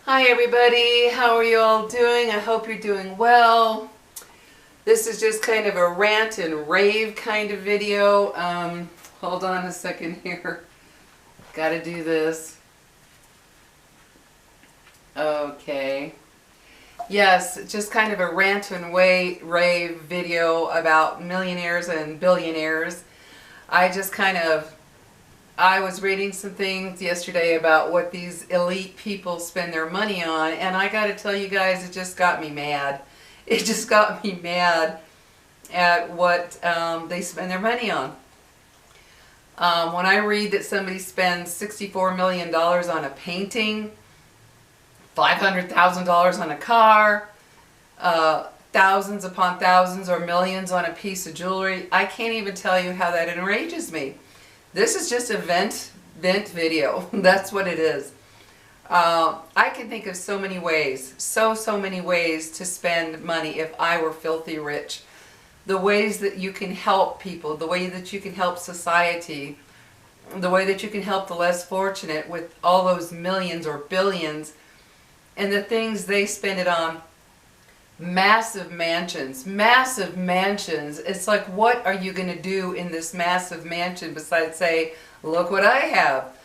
Hi everybody, how are you all doing? I hope you're doing well. This is just kind of a rant and rave kind of video. Hold on a second here. Gotta do this. Okay. Yes, just kind of a rant and rave video about millionaires and billionaires. I was reading some things yesterday about what these elite people spend their money on, and I got to tell you guys, it just got me mad. It just got me mad at what they spend their money on. When I read that somebody spends $64 million on a painting, $500,000 on a car, thousands upon thousands or millions on a piece of jewelry, I can't even tell you how that enrages me. This is just a vent video. That's what it is. I can think of so many ways, so many ways to spend money if I were filthy rich. The ways that you can help people, the way that you can help society, the way that you can help the less fortunate with all those millions or billions, and the things they spend it on. Massive mansions, massive mansions. It's like, what are you going to do in this massive mansion besides say, look what I have?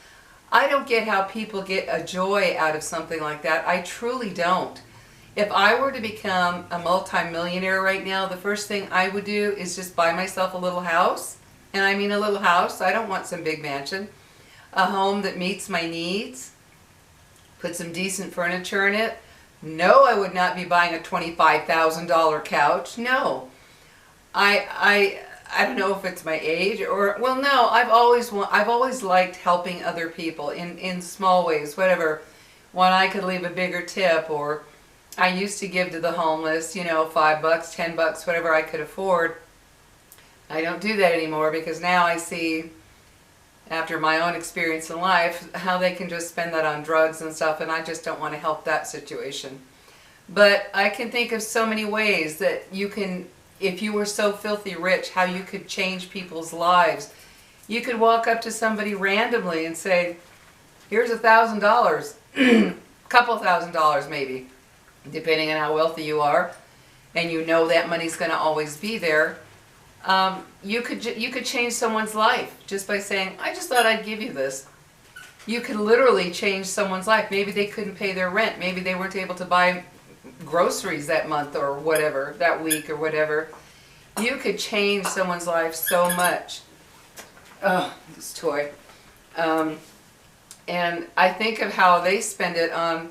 I don't get how people get a joy out of something like that. I truly don't. If I were to become a multi-millionaire right now, the first thing I would do is just buy myself a little house. And I mean a little house. I don't want some big mansion. A home that meets my needs. Put some decent furniture in it. No, I would not be buying a $25,000 couch. No. I don't know if it's my age or, well, no, I've always liked helping other people in small ways, whatever. When I could leave a bigger tip, or I used to give to the homeless, you know, $5, $10, whatever I could afford. I don't do that anymore because now I see, after my own experience in life, how they can just spend that on drugs and stuff, and I just don't want to help that situation. But I can think of so many ways that you can, if you were so filthy rich, how you could change people's lives. You could walk up to somebody randomly and say, here's $1,000, couple $1,000 maybe, depending on how wealthy you are, and you know that money's going to always be there. You could change someone's life just by saying, I just thought I'd give you this. You could literally change someone's life. Maybe they couldn't pay their rent. Maybe they weren't able to buy groceries that month or whatever, that week or whatever. You could change someone's life so much. Oh, this toy. And I think of how they spend it on,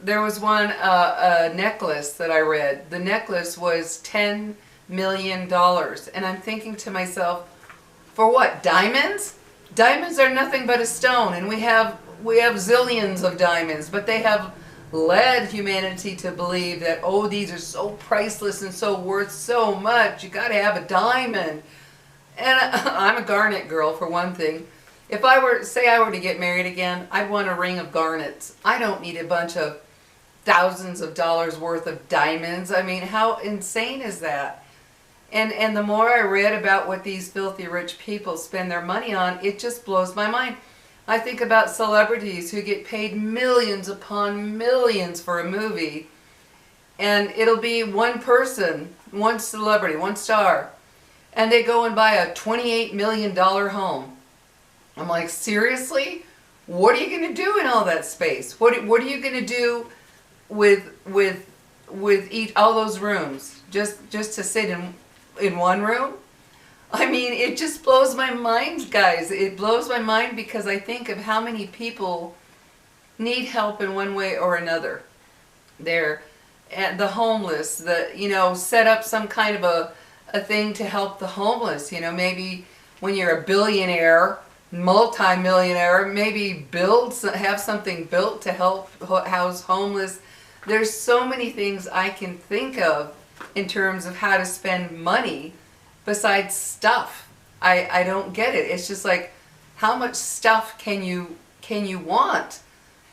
there was one, a necklace that I read. The necklace was $10 million. And I'm thinking to myself, for what? Diamonds? Diamonds are nothing but a stone, and we have zillions of diamonds, but they have led humanity to believe that, oh, these are so priceless and so worth so much, you got to have a diamond. And I'm a garnet girl, for one thing. If I were, say I were to get married again, I'd want a ring of garnets. I don't need a bunch of thousands of dollars worth of diamonds. I mean, how insane is that? And the more I read about what these filthy rich people spend their money on, it just blows my mind. I think about celebrities who get paid millions upon millions for a movie, and it'll be one person, one celebrity, one star, and they go and buy a $28 million home. I'm like, seriously? What are you going to do in all that space? What are you going to do with all those rooms? Just to sit in one room? I mean, it just blows my mind, guys. It blows my mind because I think of how many people need help in one way or another. They're the homeless, set up some kind of a thing to help the homeless. You know, maybe when you're a billionaire, multi-millionaire, maybe have something built to help house homeless. There's so many things I can think of in terms of how to spend money besides stuff. I don't get it. It's just like, how much stuff can you want?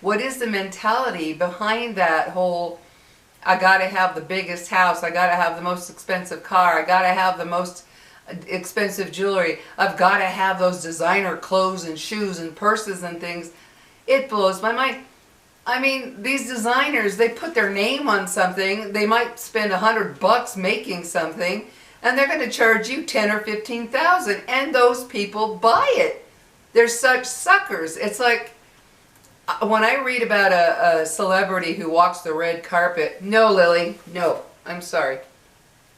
What is the mentality behind that whole, I gotta have the biggest house, I gotta have the most expensive car, I gotta have the most expensive jewelry, I've gotta have those designer clothes and shoes and purses and things. It blows my mind. I mean, these designers, they put their name on something. They might spend $100 making something, and they're going to charge you 10 or 15,000, and those people buy it. They're such suckers. It's like when I read about a celebrity who walks the red carpet. No, Lily, no, I'm sorry.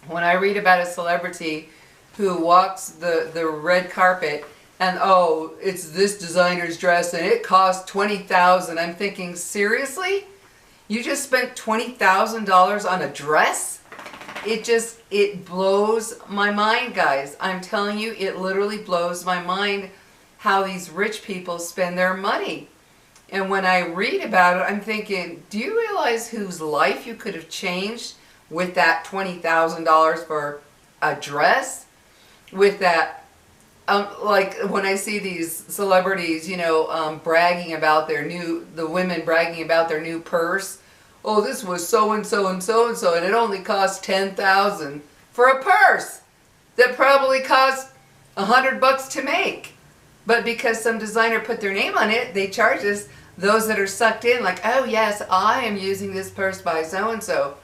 When I read about a celebrity who walks the red carpet, and oh, it's this designer's dress and it costs $20,000. I'm thinking, seriously? You just spent $20,000 on a dress? It blows my mind, guys. I'm telling you, it literally blows my mind how these rich people spend their money. And when I read about it, I'm thinking, do you realize whose life you could have changed with that $20,000 for a dress? With that, like when I see these celebrities, you know, bragging about the women bragging about their new purse. Oh, this was so-and-so and so-and-so, and it only cost $10,000 for a purse that probably cost $100 to make. But because some designer put their name on it, they charge us, those that are sucked in, like, oh yes, I am using this purse by so-and-so.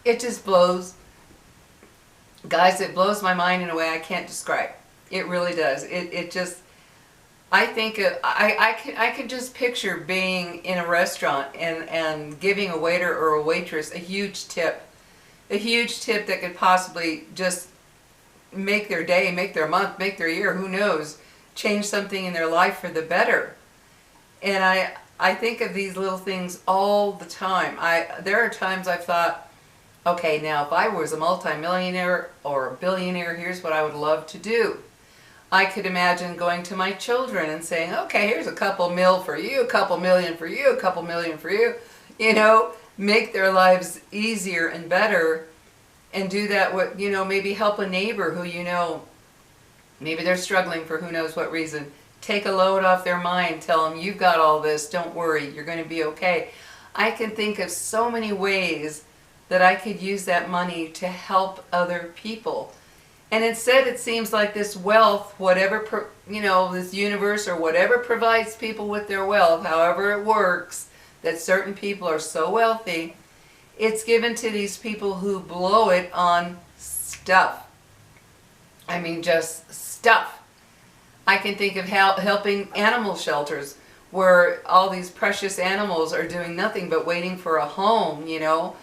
It just blows. Guys, it blows my mind in a way I can't describe. It really does. It just, I think, I could just picture being in a restaurant and giving a waiter or a waitress a huge tip that could possibly just make their day, make their month, make their year, who knows, change something in their life for the better. And I think of these little things all the time. There are times I've thought, okay, now if I was a multimillionaire or a billionaire, here's what I would love to do. I could imagine going to my children and saying, okay, here's a couple mil for you, a couple million for you, a couple million for you. You know, make their lives easier and better, and do that, you know, maybe help a neighbor who, you know, maybe they're struggling for who knows what reason. Take a load off their mind. Tell them, you've got all this. Don't worry. You're going to be okay. I can think of so many ways that I could use that money to help other people. And instead, it seems like this wealth, whatever, you know, this universe or whatever provides people with their wealth, however it works, that certain people are so wealthy, it's given to these people who blow it on stuff. I mean, just stuff. I can think of helping animal shelters where all these precious animals are doing nothing but waiting for a home, you know,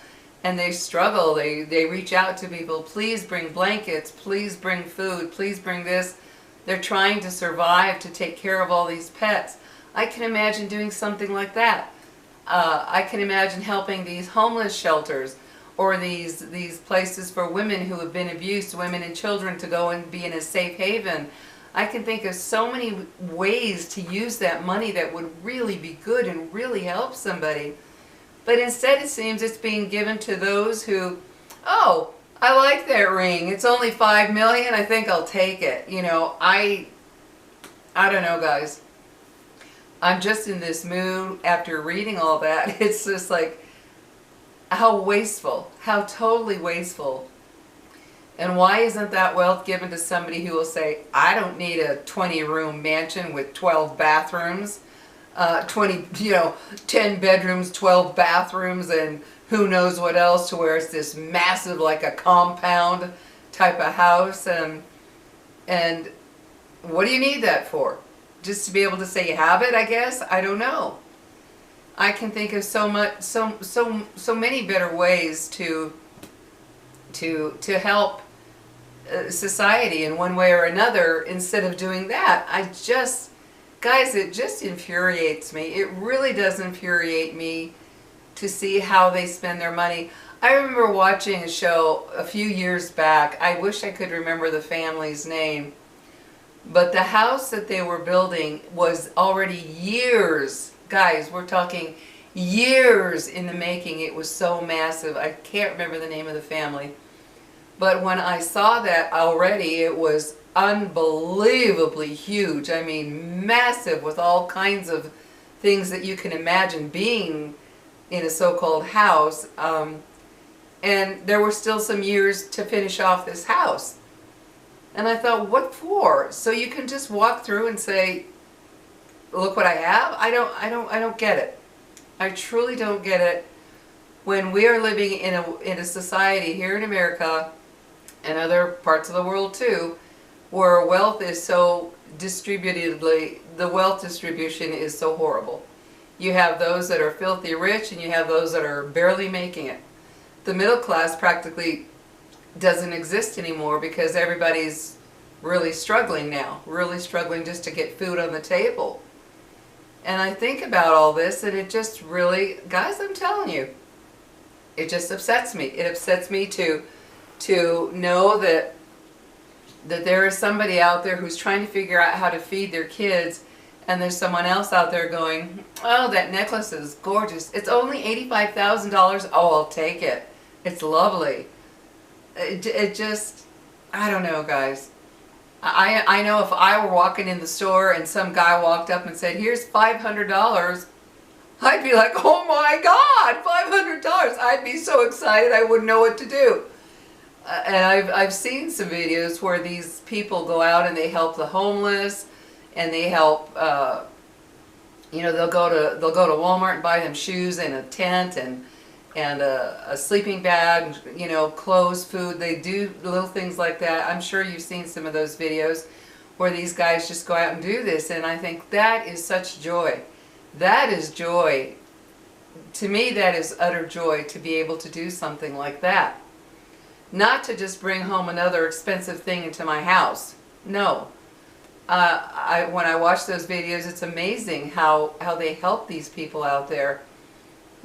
and they struggle. They reach out to people, please bring blankets, please bring food, please bring this. They're trying to survive, to take care of all these pets. I can imagine doing something like that. I can imagine helping these homeless shelters or these places for women who have been abused, women and children, to go and be in a safe haven. I can think of so many ways to use that money that would really be good and really help somebody. But instead it seems it's being given to those who, oh, I like that ring. It's only $5 million. I think I'll take it. You know, I don't know, guys. I'm just in this mood after reading all that. It's just like, how wasteful, how totally wasteful. And why isn't that wealth given to somebody who will say, I don't need a 20-room mansion with 12 bathrooms, 10 bedrooms, 12 bathrooms, and who knows what else, to where it's this massive, like a compound type of house. And what do you need that for? Just to be able to say you have it, I guess? I don't know. I can think of so many better ways to help society in one way or another instead of doing that. Guys, it just infuriates me. It really does infuriate me to see how they spend their money. I remember watching a show a few years back. I wish I could remember the family's name. But the house that they were building was already years, guys, we're talking years in the making. It was so massive. I can't remember the name of the family. But when I saw that already, it was unbelievably huge. I mean, massive, with all kinds of things that you can imagine being in a so-called house. And there were still some years to finish off this house. And I thought, what for? So you can just walk through and say, look what I have. I don't get it. I truly don't get it. When we are living in a society here in America and other parts of the world too, where wealth is so distributedly, the wealth distribution is so horrible. You have those that are filthy rich and you have those that are barely making it. The middle class practically doesn't exist anymore because everybody's really struggling now, really struggling just to get food on the table. And I think about all this and it just really, guys, I'm telling you, it just upsets me. It upsets me to know that there is somebody out there who's trying to figure out how to feed their kids, and there's someone else out there going, oh, that necklace is gorgeous. It's only $85,000. Oh, I'll take it. It's lovely. It just, I don't know, guys. I know if I were walking in the store and some guy walked up and said, here's $500, I'd be like, oh my God, $500. I'd be so excited I wouldn't know what to do. And I've seen some videos where these people go out and they help the homeless, and they help, you know, they'll go to Walmart and buy them shoes and a tent and a sleeping bag, you know, clothes, food. They do little things like that. I'm sure you've seen some of those videos where these guys just go out and do this, and I think that is such joy. That is joy. To me, that is utter joy to be able to do something like that. Not to just bring home another expensive thing into my house. No. When I watch those videos, it's amazing how they help these people out there,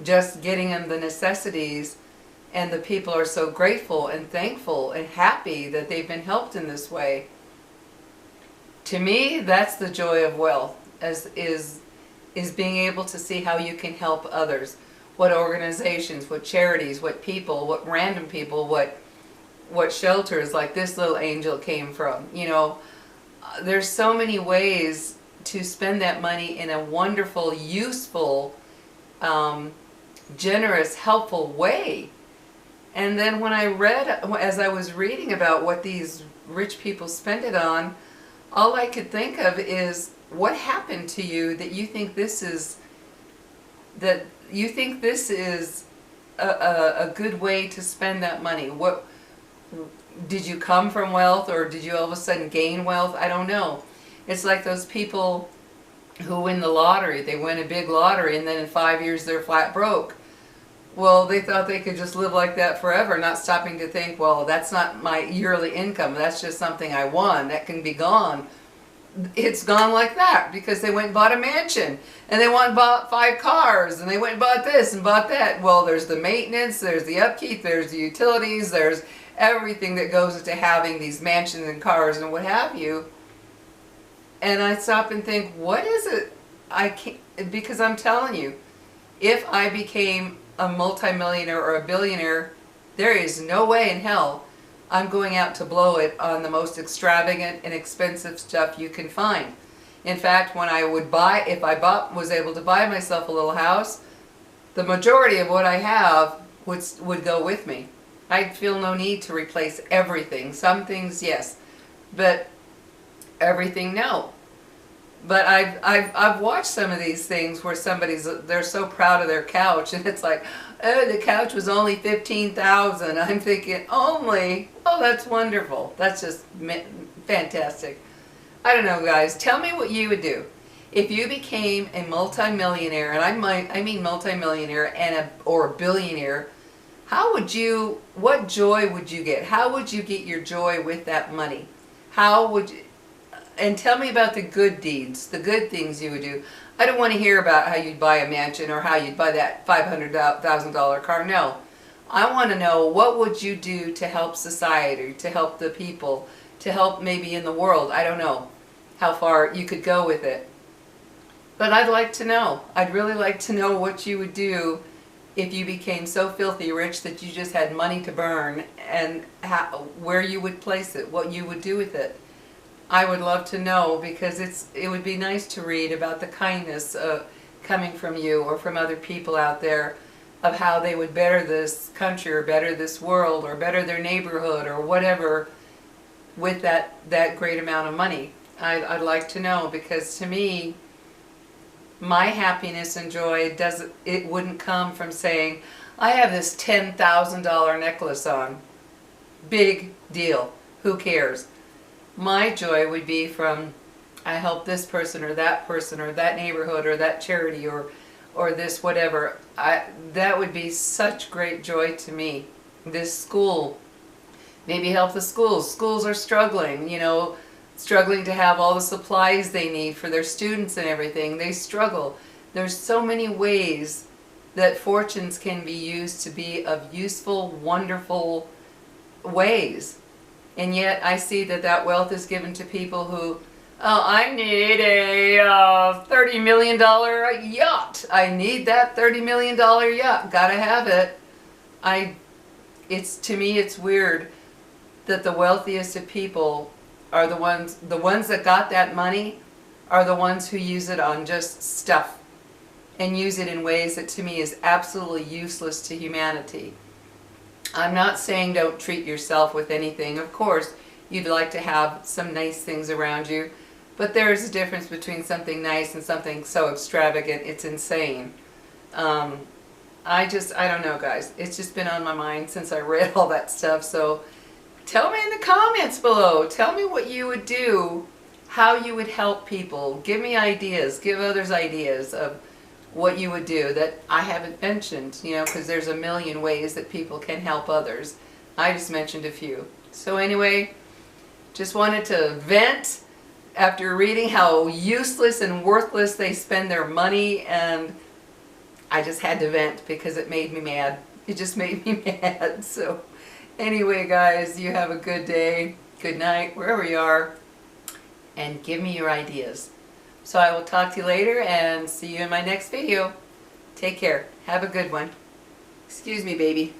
just getting them the necessities, and the people are so grateful and thankful and happy that they've been helped in this way. To me, that's the joy of wealth, is being able to see how you can help others. What organizations, what charities, what people, what random people, what shelters like this little angel came from. You know, there's so many ways to spend that money in a wonderful, useful, generous, helpful way. And then when I read, as I was reading about what these rich people spend it on, all I could think of is, what happened to you that you think this is, a good way to spend that money? What did you come from wealth, or did you all of a sudden gain wealth? I don't know. It's like those people who win the lottery. They win a big lottery and then in 5 years they're flat broke. Well, they thought they could just live like that forever, not stopping to think, well, that's not my yearly income. That's just something I won. That can be gone. It's gone like that because they went and bought a mansion, and they went and bought 5 cars, and they went and bought this and bought that. Well, there's the maintenance, there's the upkeep, there's the utilities, there's everything that goes into having these mansions and cars and what have you. And I stop and think, what is it? I can't, because I'm telling you, if I became a multimillionaire or a billionaire, there is no way in hell I'm going out to blow it on the most extravagant and expensive stuff you can find. In fact, when I would buy, if I was able to buy myself a little house, the majority of what I have would go with me. I'd feel no need to replace everything. Some things, yes, but everything, no. But I've watched some of these things where they're so proud of their couch, and it's like, oh, the couch was only $15,000. I'm thinking, only? Oh, that's wonderful. That's just fantastic. I don't know, guys. Tell me what you would do if you became a multimillionaire, and I mean multimillionaire or a billionaire. How would you? What joy would you get? How would you get your joy with that money? How would you? And tell me about the good deeds, the good things you would do. I don't want to hear about how you'd buy a mansion or how you'd buy that $500,000 car. No. I want to know, what would you do to help society, to help the people, to help maybe in the world. I don't know how far you could go with it. But I'd like to know. I'd really like to know what you would do if you became so filthy rich that you just had money to burn, and where you would place it, what you would do with it. I would love to know, because it would be nice to read about the kindness coming from you or from other people out there, of how they would better this country or better this world or better their neighborhood or whatever with that great amount of money. I'd like to know, because to me, my happiness and joy it wouldn't come from saying, I have this $10,000 necklace on. Big deal. Who cares? My joy would be from, I help this person or that neighborhood or that charity or this whatever. That would be such great joy to me. This school, maybe help the schools. Schools are struggling, you know, struggling to have all the supplies they need for their students and everything. They struggle. There's so many ways that fortunes can be used to be of useful, wonderful ways. And yet I see that wealth is given to people who, oh, I need a $30 million yacht. I need that $30 million yacht. Gotta have it. To me, it's weird that the wealthiest of people are the ones that got that money are the ones who use it on just stuff and use it in ways that to me is absolutely useless to humanity. I'm not saying don't treat yourself with anything. Of course, you'd like to have some nice things around you, but there's a difference between something nice and something so extravagant it's insane. I don't know, guys. It's just been on my mind since I read all that stuff. So tell me in the comments below. Tell me what you would do, how you would help people. Give me ideas. Give others ideas of what you would do that I haven't mentioned, you know, because there's a million ways that people can help others. I just mentioned a few. So anyway, just wanted to vent after reading how useless and worthless they spend their money, and I just had to vent because it made me mad. It just made me mad. So anyway, guys, you have a good day, good night, wherever you are, and give me your ideas. So I will talk to you later and see you in my next video. Take care. Have a good one. Excuse me, baby.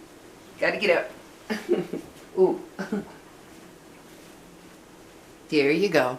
Gotta get up. Ooh. There you go.